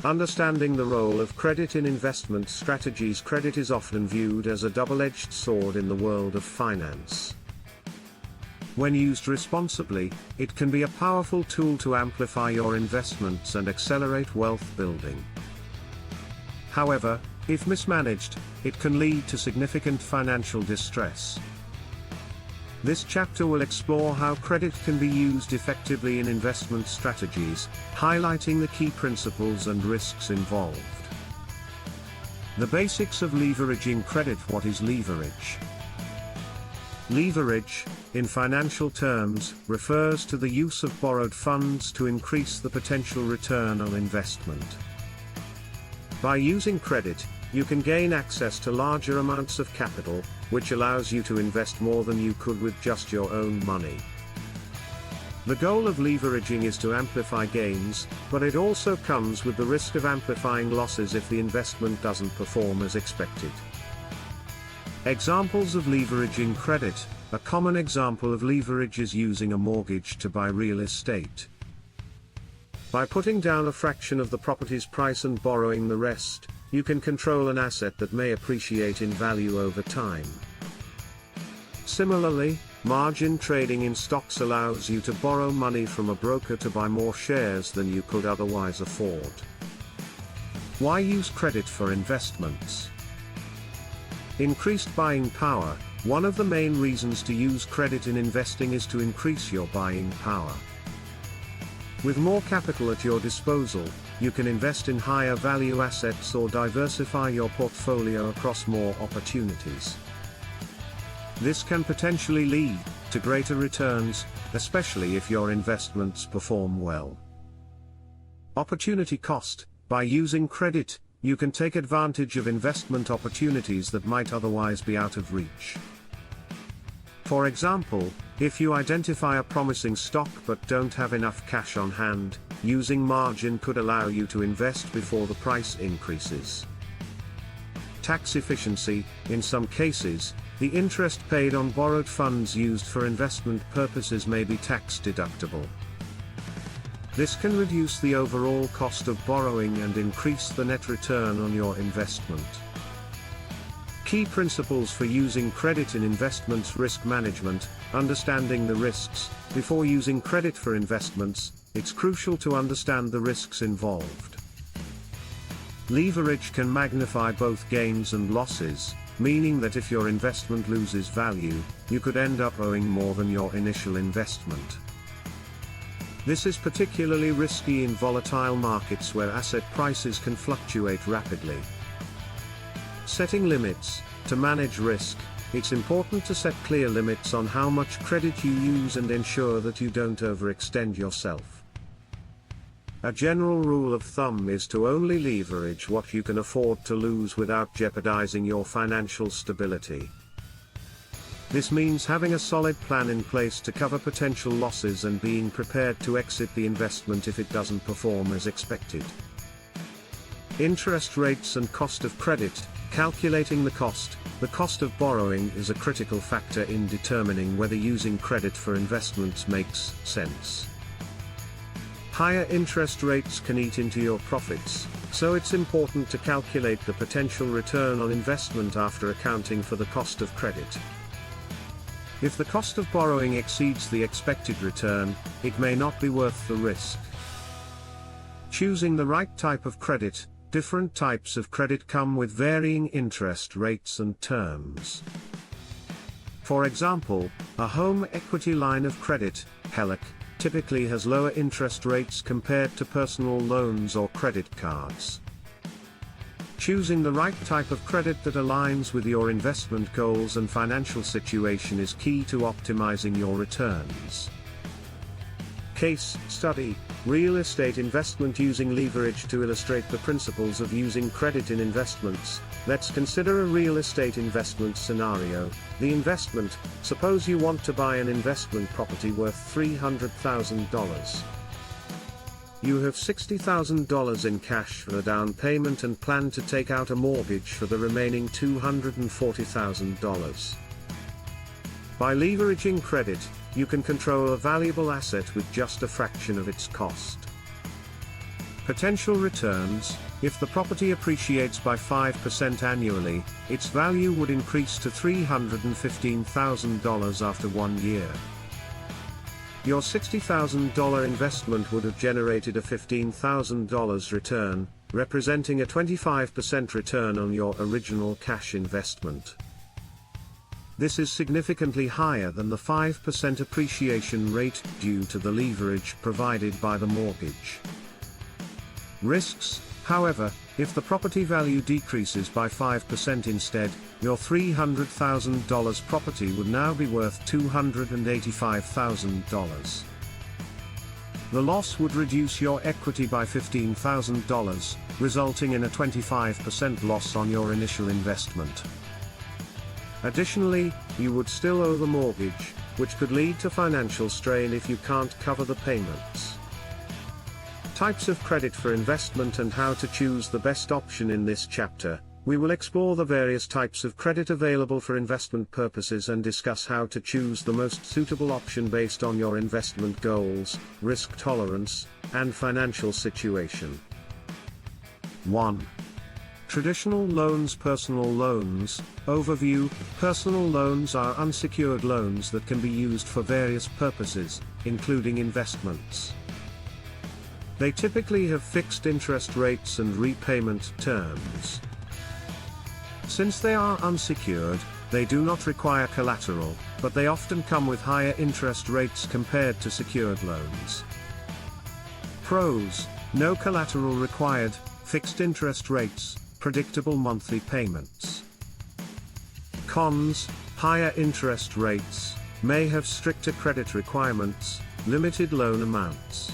Understanding the role of credit in investment strategies. Credit is often viewed as a double-edged sword in the world of finance. When used responsibly, it can be a powerful tool to amplify your investments and accelerate wealth building. However, if mismanaged, it can lead to significant financial distress. This chapter will explore how credit can be used effectively in investment strategies, highlighting the key principles and risks involved. The basics of leveraging credit. What is leverage? Leverage, in financial terms, refers to the use of borrowed funds to increase the potential return on investment. By using credit, you can gain access to larger amounts of capital, which allows you to invest more than you could with just your own money. The goal of leveraging is to amplify gains, but it also comes with the risk of amplifying losses if the investment doesn't perform as expected. Examples of leveraging credit. A common example of leverage is using a mortgage to buy real estate. By putting down a fraction of the property's price and borrowing the rest, you can control an asset that may appreciate in value over time. Similarly, margin trading in stocks allows you to borrow money from a broker to buy more shares than you could otherwise afford. Why use credit for investments? Increased buying power. One of the main reasons to use credit in investing is to increase your buying power. With more capital at your disposal, you can invest in higher value assets or diversify your portfolio across more opportunities. This can potentially lead to greater returns, especially if your investments perform well. Opportunity cost. By using credit, you can take advantage of investment opportunities that might otherwise be out of reach. For example, if you identify a promising stock but don't have enough cash on hand, using margin could allow you to invest before the price increases. Tax efficiency. In some cases, the interest paid on borrowed funds used for investment purposes may be tax deductible. This can reduce the overall cost of borrowing and increase the net return on your investment. Key principles for using credit in investments. Risk management. Understanding the risks. Before using credit for investments, it's crucial to understand the risks involved. Leverage can magnify both gains and losses, meaning that if your investment loses value, you could end up owing more than your initial investment. This is particularly risky in volatile markets where asset prices can fluctuate rapidly. Setting limits. To manage risk, it's important to set clear limits on how much credit you use and ensure that you don't overextend yourself. A general rule of thumb is to only leverage what you can afford to lose without jeopardizing your financial stability. This means having a solid plan in place to cover potential losses and being prepared to exit the investment if it doesn't perform as expected. Interest rates and cost of credit. Calculating the cost of borrowing is a critical factor in determining whether using credit for investments makes sense. Higher interest rates can eat into your profits, so it's important to calculate the potential return on investment after accounting for the cost of credit. If the cost of borrowing exceeds the expected return, it may not be worth the risk. Choosing the right type of credit. Different types of credit come with varying interest rates and terms. For example, a home equity line of credit, HELOC, typically has lower interest rates compared to personal loans or credit cards. Choosing the right type of credit that aligns with your investment goals and financial situation is key to optimizing your returns. Case study. Real estate investment. Using leverage to illustrate the principles of using credit in investments, let's consider a real estate investment scenario. The investment: suppose you want to buy an investment property worth $300,000. You have $60,000 in cash for a down payment and plan to take out a mortgage for the remaining $240,000. By leveraging credit, you can control a valuable asset with just a fraction of its cost. Potential returns: if the property appreciates by 5% annually, its value would increase to $315,000 after 1 year. Your $60,000 investment would have generated a $15,000 return, representing a 25% return on your original cash investment. This is significantly higher than the 5% appreciation rate due to the leverage provided by the mortgage. Risks: however, if the property value decreases by 5% instead, your $300,000 property would now be worth $285,000. The loss would reduce your equity by $15,000, resulting in a 25% loss on your initial investment. Additionally, you would still owe the mortgage, which could lead to financial strain if you can't cover the payments. Types of credit for investment and how to choose the best option. In this chapter, we will explore the various types of credit available for investment purposes and discuss how to choose the most suitable option based on your investment goals, risk tolerance, and financial situation. 1. Traditional loans. Personal loans. Overview: personal loans are unsecured loans that can be used for various purposes, including investments. They typically have fixed interest rates and repayment terms. Since they are unsecured, they do not require collateral, but they often come with higher interest rates compared to secured loans. Pros: no collateral required, fixed interest rates, predictable monthly payments. Cons: higher interest rates, may have stricter credit requirements, limited loan amounts.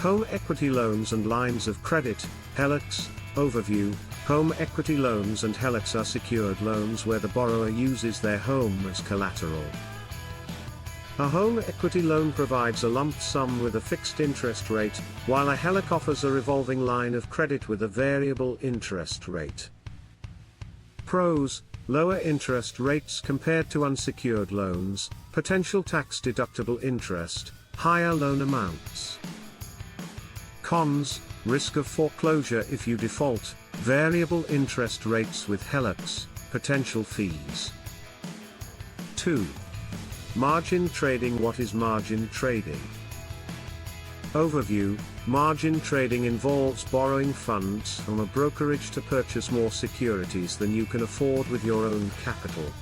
Home equity loans and lines of credit. HELOCs. Overview: home equity loans and HELOCs are secured loans where the borrower uses their home as collateral. A home equity loan provides a lump sum with a fixed interest rate, while a HELOC offers a revolving line of credit with a variable interest rate. Pros: lower interest rates compared to unsecured loans, potential tax-deductible interest, higher loan amounts. Cons: risk of foreclosure if you default, variable interest rates with HELOCs, potential fees. 2. Margin trading. What is margin trading? Overview: margin trading involves borrowing funds from a brokerage to purchase more securities than you can afford with your own capital.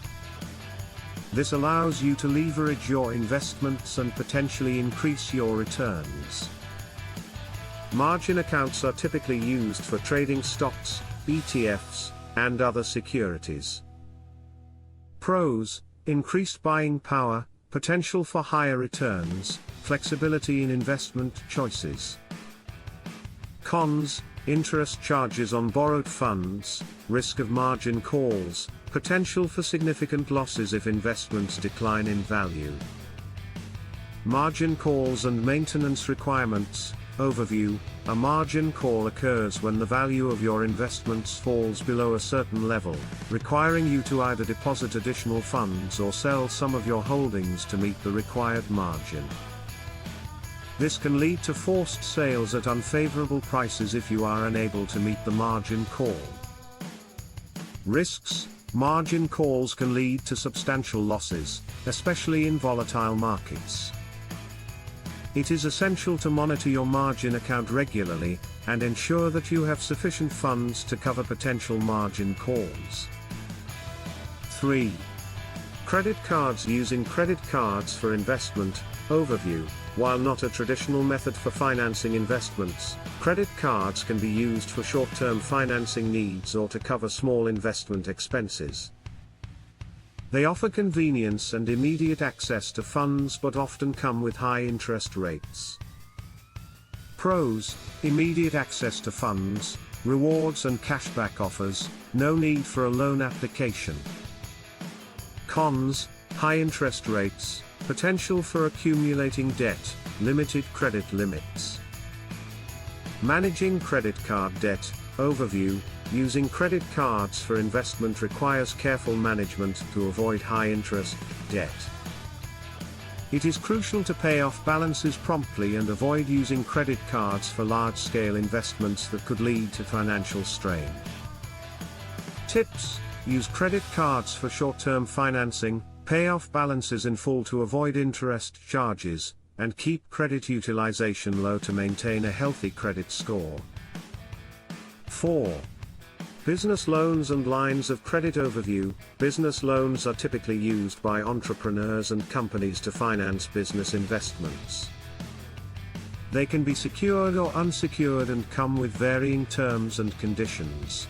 This allows you to leverage your investments and potentially increase your returns. Margin accounts are typically used for trading stocks, ETFs, and other securities. Pros: increased buying power, potential for higher returns, flexibility in investment choices. Cons: interest charges on borrowed funds, risk of margin calls, potential for significant losses if investments decline in value. Margin calls and maintenance requirements. Overview: a margin call occurs when the value of your investments falls below a certain level, requiring you to either deposit additional funds or sell some of your holdings to meet the required margin. This can lead to forced sales at unfavorable prices if you are unable to meet the margin call. Risks: margin calls can lead to substantial losses, especially in volatile markets. It is essential to monitor your margin account regularly, and ensure that you have sufficient funds to cover potential margin calls. 3. Credit cards. Using credit cards for investment. Overview: while not a traditional method for financing investments, credit cards can be used for short-term financing needs or to cover small investment expenses. They offer convenience and immediate access to funds but often come with high interest rates. Pros: immediate access to funds, rewards and cashback offers, no need for a loan application. Cons: high interest rates, potential for accumulating debt, limited credit limits. Managing credit card debt. Overview: using credit cards for investment requires careful management to avoid high interest debt. It is crucial to pay off balances promptly and avoid using credit cards for large-scale investments that could lead to financial strain. Tips: use credit cards for short-term financing, pay off balances in full to avoid interest charges, and keep credit utilization low to maintain a healthy credit score. 4. Business loans and lines of credit overview. Business loans are typically used by entrepreneurs and companies to finance business investments. They can be secured or unsecured and come with varying terms and conditions.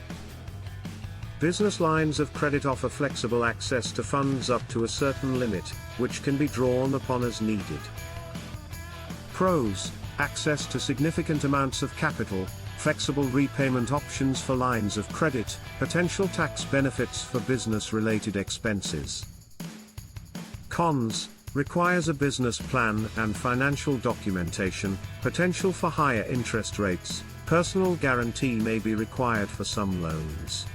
Business lines of credit offer flexible access to funds up to a certain limit, which can be drawn upon as needed. Pros: access to significant amounts of capital, flexible repayment options for lines of credit, potential tax benefits for business-related expenses. Cons: requires a business plan and financial documentation, potential for higher interest rates, personal guarantee may be required for some loans.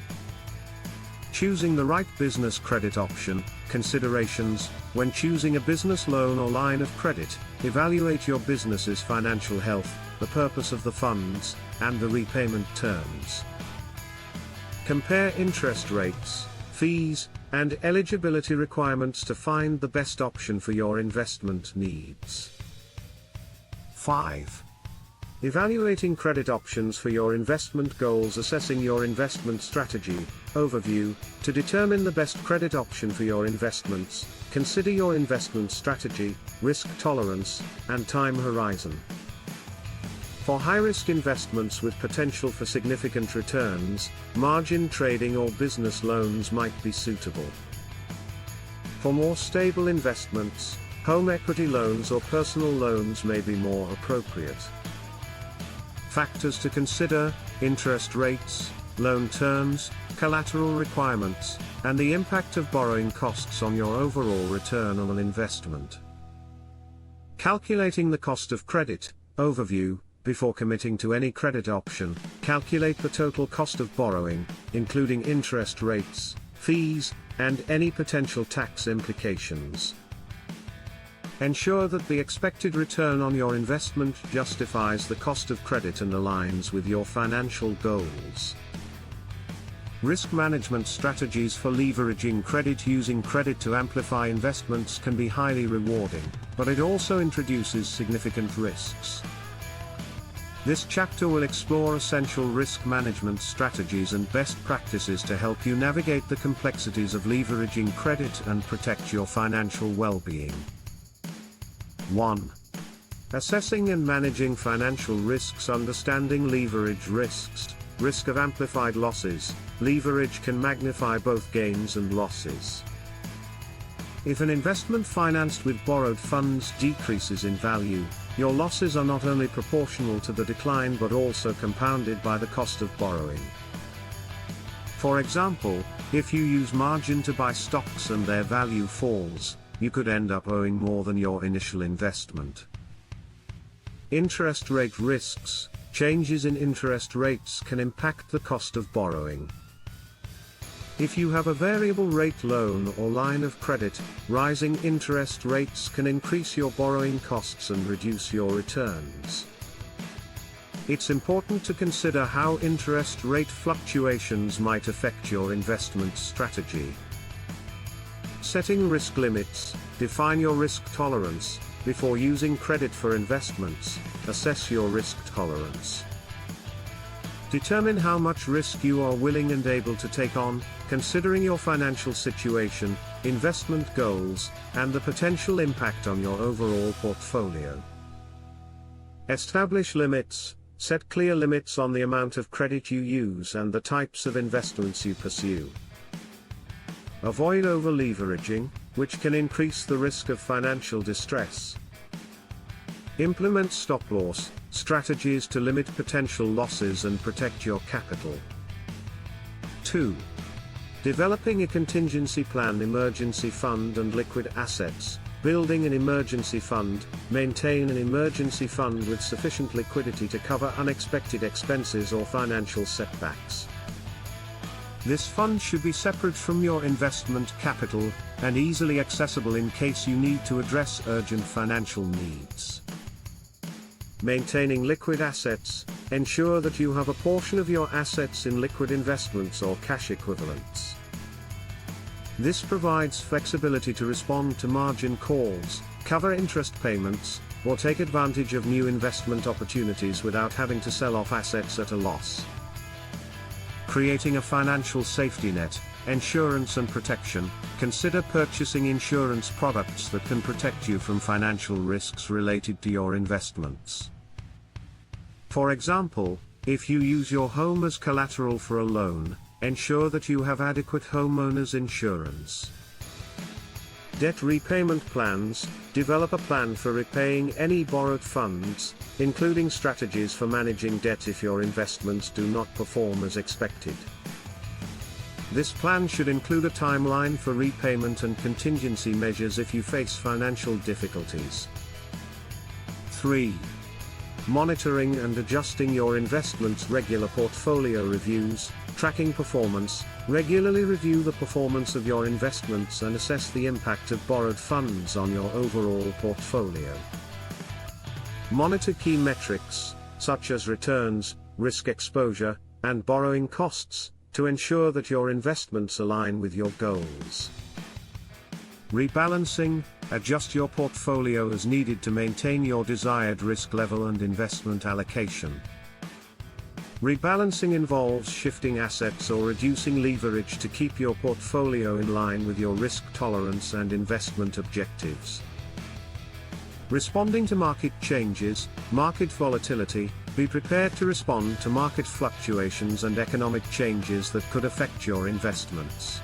Choosing the right business credit option. Considerations: when choosing a business loan or line of credit, evaluate your business's financial health, the purpose of the funds, and the repayment terms. Compare interest rates, fees, and eligibility requirements to find the best option for your investment needs. 5. Evaluating credit options for your investment goals. Assessing your investment strategy. Overview: to determine the best credit option for your investments, consider your investment strategy, risk tolerance, and time horizon. For high-risk investments with potential for significant returns, margin trading or business loans might be suitable. For more stable investments, home equity loans or personal loans may be more appropriate. Factors to consider: interest rates, loan terms, collateral requirements, and the impact of borrowing costs on your overall return on an investment. Calculating the cost of credit. Overview: before committing to any credit option, calculate the total cost of borrowing, including interest rates, fees, and any potential tax implications. Ensure that the expected return on your investment justifies the cost of credit and aligns with your financial goals. Risk management strategies for leveraging credit. Using credit to amplify investments can be highly rewarding, but it also introduces significant risks. This chapter will explore essential risk management strategies and best practices to help you navigate the complexities of leveraging credit and protect your financial well-being. 1. Assessing and managing financial risks. Understanding leverage risks. Risk of amplified losses. Leverage can magnify both gains and losses. If an investment financed with borrowed funds decreases in value, your losses are not only proportional to the decline but also compounded by the cost of borrowing. For example, if you use margin to buy stocks and their value falls, you could end up owing more than your initial investment. Interest rate risks. Changes in interest rates can impact the cost of borrowing. If you have a variable rate loan or line of credit, rising interest rates can increase your borrowing costs and reduce your returns. It's important to consider how interest rate fluctuations might affect your investment strategy. Setting risk limits. Define your risk tolerance. Before using credit for investments, assess your risk tolerance. Determine how much risk you are willing and able to take on, considering your financial situation, investment goals, and the potential impact on your overall portfolio. Establish limits. Set clear limits on the amount of credit you use and the types of investments you pursue. Avoid over-leveraging, which can increase the risk of financial distress. Implement stop-loss strategies to limit potential losses and protect your capital. 2. Developing a contingency plan. Emergency fund and liquid assets. Building an emergency fund. Maintain an emergency fund with sufficient liquidity to cover unexpected expenses or financial setbacks. This fund should be separate from your investment capital, and easily accessible in case you need to address urgent financial needs. Maintaining liquid assets. Ensure that you have a portion of your assets in liquid investments or cash equivalents. This provides flexibility to respond to margin calls, cover interest payments, or take advantage of new investment opportunities without having to sell off assets at a loss. Creating a financial safety net. Insurance and protection. Consider purchasing insurance products that can protect you from financial risks related to your investments. For example, if you use your home as collateral for a loan, ensure that you have adequate homeowners insurance. Debt repayment plans. Develop a plan for repaying any borrowed funds, including strategies for managing debt if your investments do not perform as expected. This plan should include a timeline for repayment and contingency measures if you face financial difficulties. 3. Monitoring and adjusting your investments. Regular portfolio reviews. Tracking performance. Regularly review the performance of your investments and assess the impact of borrowed funds on your overall portfolio. Monitor key metrics, such as returns, risk exposure, and borrowing costs, to ensure that your investments align with your goals. Rebalancing. Adjust your portfolio as needed to maintain your desired risk level and investment allocation. Rebalancing involves shifting assets or reducing leverage to keep your portfolio in line with your risk tolerance and investment objectives. Responding to market changes. Market volatility. Be prepared to respond to market fluctuations and economic changes that could affect your investments.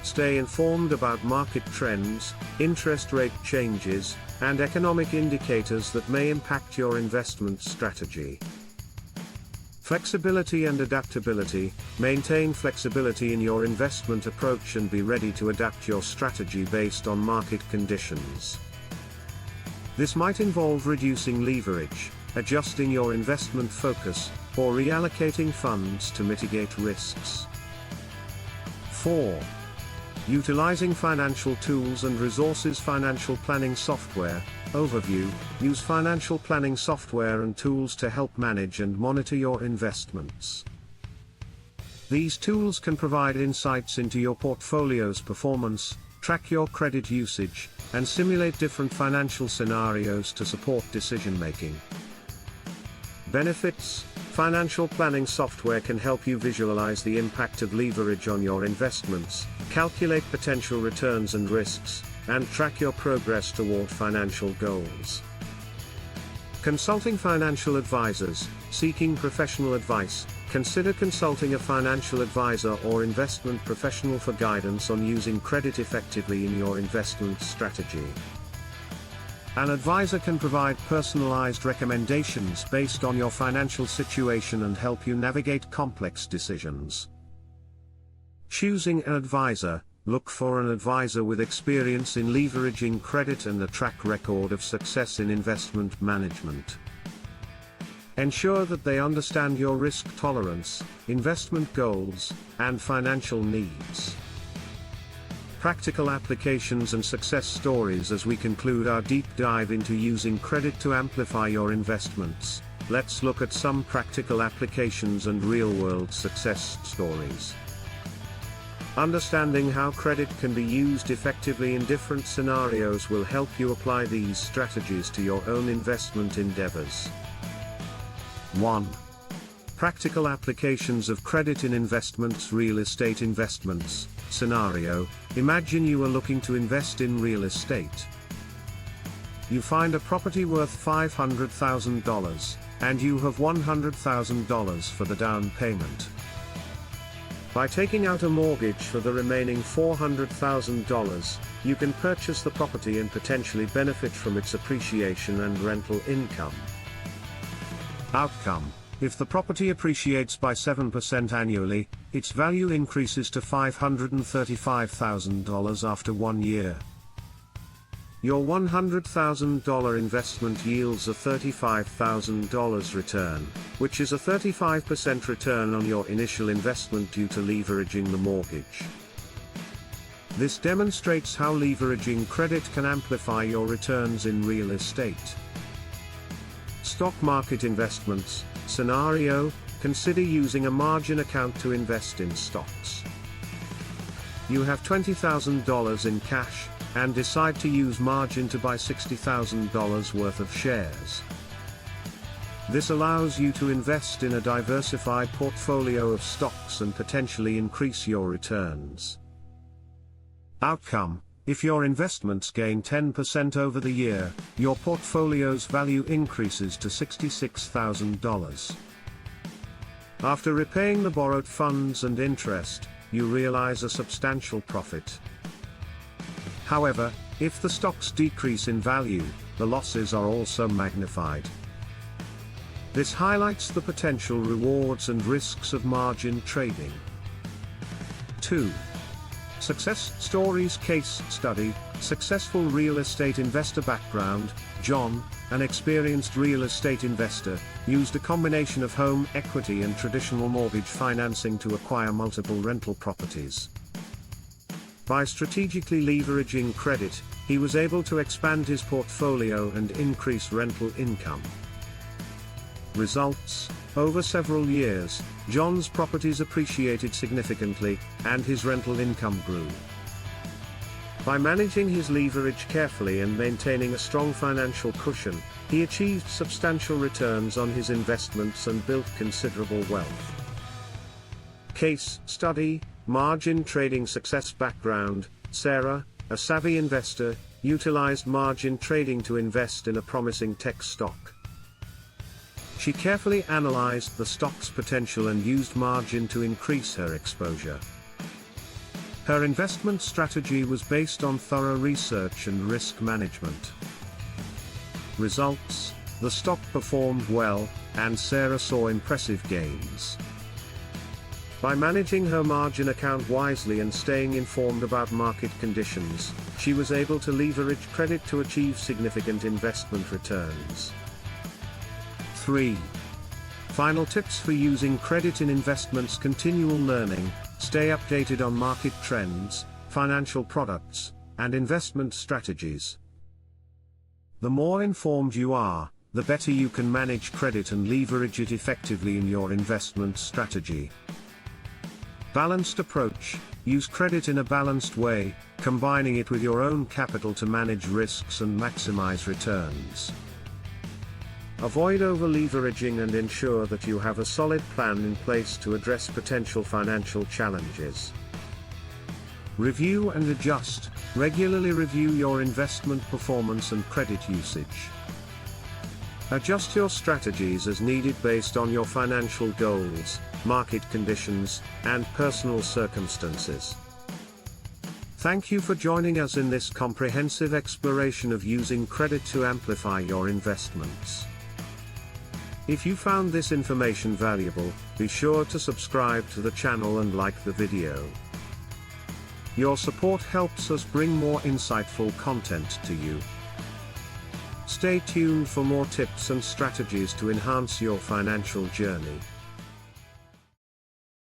Stay informed about market trends, interest rate changes, and economic indicators that may impact your investment strategy. Flexibility and adaptability. Maintain flexibility in your investment approach and be ready to adapt your strategy based on market conditions. This might involve reducing leverage, adjusting your investment focus, or reallocating funds to mitigate risks. 4. Utilizing financial tools and resources. Financial planning software. Overview. Use financial planning software and tools to help manage and monitor your investments. These tools can provide insights into your portfolio's performance, track your credit usage, and simulate different financial scenarios to support decision-making. Benefits. Financial planning software can help you visualize the impact of leverage on your investments, calculate potential returns and risks, and track your progress toward financial goals. Consulting financial advisors. Seeking professional advice. Consider consulting a financial advisor or investment professional for guidance on using credit effectively in your investment strategy. An advisor can provide personalized recommendations based on your financial situation and help you navigate complex decisions. Choosing an advisor. Look for an advisor with experience in leveraging credit and a track record of success in investment management. Ensure that they understand your risk tolerance, investment goals, and financial needs. Practical applications and success stories. As we conclude our deep dive into using credit to amplify your investments, let's look at some practical applications and real-world success stories. Understanding how credit can be used effectively in different scenarios will help you apply these strategies to your own investment endeavors. 1. Practical applications of credit in investments. Real estate investments. Scenario. Imagine you are looking to invest in real estate. You find a property worth $500,000, and you have $100,000 for the down payment. By taking out a mortgage for the remaining $400,000, you can purchase the property and potentially benefit from its appreciation and rental income. Outcome. If the property appreciates by 7% annually, its value increases to $535,000 after 1 year. your $100,000 investment yields a $35,000 return, which is a 35% return on your initial investment due to leveraging the mortgage. This demonstrates how leveraging credit can amplify your returns in real estate. Stock market investments. Scenario: consider using a margin account to invest in stocks. You have $20,000 in cash, and decide to use margin to buy $60,000 worth of shares. This allows you to invest in a diversified portfolio of stocks and potentially increase your returns. Outcome: if your investments gain 10% over the year, your portfolio's value increases to $66,000. After repaying the borrowed funds and interest, you realize a substantial profit. However, if the stocks decrease in value, the losses are also magnified. This highlights the potential rewards and risks of margin trading. 2. Success stories. Case study: successful real estate investor background. John, an experienced real estate investor, used a combination of home equity and traditional mortgage financing to acquire multiple rental properties. By strategically leveraging credit, he was able to expand his portfolio and increase rental income. Results: over several years, John's properties appreciated significantly, and his rental income grew. By managing his leverage carefully and maintaining a strong financial cushion, he achieved substantial returns on his investments and built considerable wealth. Case study: margin trading success background. Sarah, a savvy investor, utilized margin trading to invest in a promising tech stock. She carefully analyzed the stock's potential and used margin to increase her exposure. Her investment strategy was based on thorough research and risk management. Results: the stock performed well, and Sarah saw impressive gains. By managing her margin account wisely and staying informed about market conditions, she was able to leverage credit to achieve significant investment returns. 3. Final tips for using credit in investments. Continual learning. Stay updated on market trends, financial products, and investment strategies. The more informed you are, the better you can manage credit and leverage it effectively in your investment strategy. Balanced approach. Use credit in a balanced way, combining it with your own capital to manage risks and maximize returns. Avoid over-leveraging and ensure that you have a solid plan in place to address potential financial challenges. Review and adjust. Regularly review your investment performance and credit usage. Adjust your strategies as needed based on your financial goals, market conditions, and personal circumstances. Thank you for joining us in this comprehensive exploration of using credit to amplify your investments. If you found this information valuable, be sure to subscribe to the channel and like the video. Your support helps us bring more insightful content to you. Stay tuned for more tips and strategies to enhance your financial journey.